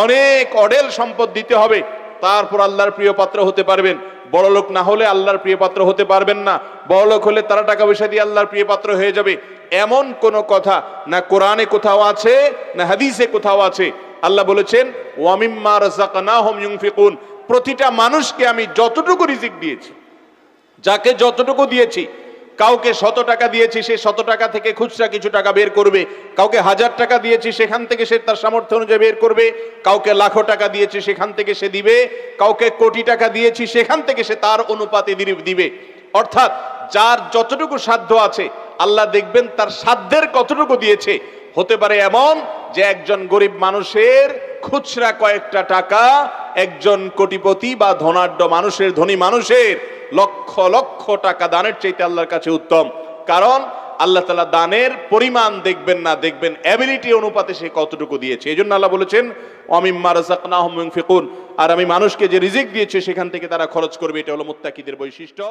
অনেক অঢেল সম্পদ দিতে হবে, তারপর আল্লাহর প্রিয় পাত্র হতে পারবেন। বড়লোক না হলে আল্লাহর প্রিয় পাত্র হতে পারবেন না। বড়লোক হলে তারা টাকা পয়সা দিয়ে আল্লাহর প্রিয় পাত্র হয়ে যাবে, এমন কোন কথা না কোরআনে কোথাও আছে না হাদিসে কোথাও আছে। আল্লাহ বলেছেন ওয়া মিম্মা রাযাকনাহুম ইউনফিকুন, প্রতিটা মানুষকে আমি যতটুকু রিজিক দিয়েছি, যাকে যতটুকু দিয়েছি, কাউকে 100 টাকা দিয়েছি, সে 100 টাকা থেকে খুচরা কিছু টাকা বের করবে। কাউকে 1000 টাকা দিয়েছি, সেখান থেকে সে তার সামর্থ্য অনুযায়ী বের করবে। কাউকে লাখ টাকা দিয়েছি, সেখান থেকে সে দিবে। কাউকে কোটি টাকা দিয়েছি, সেখান থেকে সে তার অনুপাতে দিবে। অর্থাৎ যার যতটুকু সাধ্য আছে, আল্লাহ দেখবেন তার সাধ্যের কতটুকু দিয়েছে। হতে পারে এমন যে একজন গরিব মানুষের খুচরা কয়েকটা টাকা একজন কোটিপতি বা ধনী মানুষের লক্ষ লক্ষ টাকা দানের চাইতে আল্লাহর কাছে উত্তম। কারণ আল্লাহ তাআলা দানের পরিমাণ দেখবেন না, দেখবেন অ্যাবিলিটি অনুপাতে সে কতটুকু দিয়েছে। এই জন্য আল্লাহ বলেছেন ওয়া মিম্মা রাযাকনাহুম ইউনফিকুন, আর আমি মানুষকে যে রিজিক দিয়েছি সেখান থেকে তারা খরচ করবে। এটা হলো মুত্তাকিদের বৈশিষ্ট্য।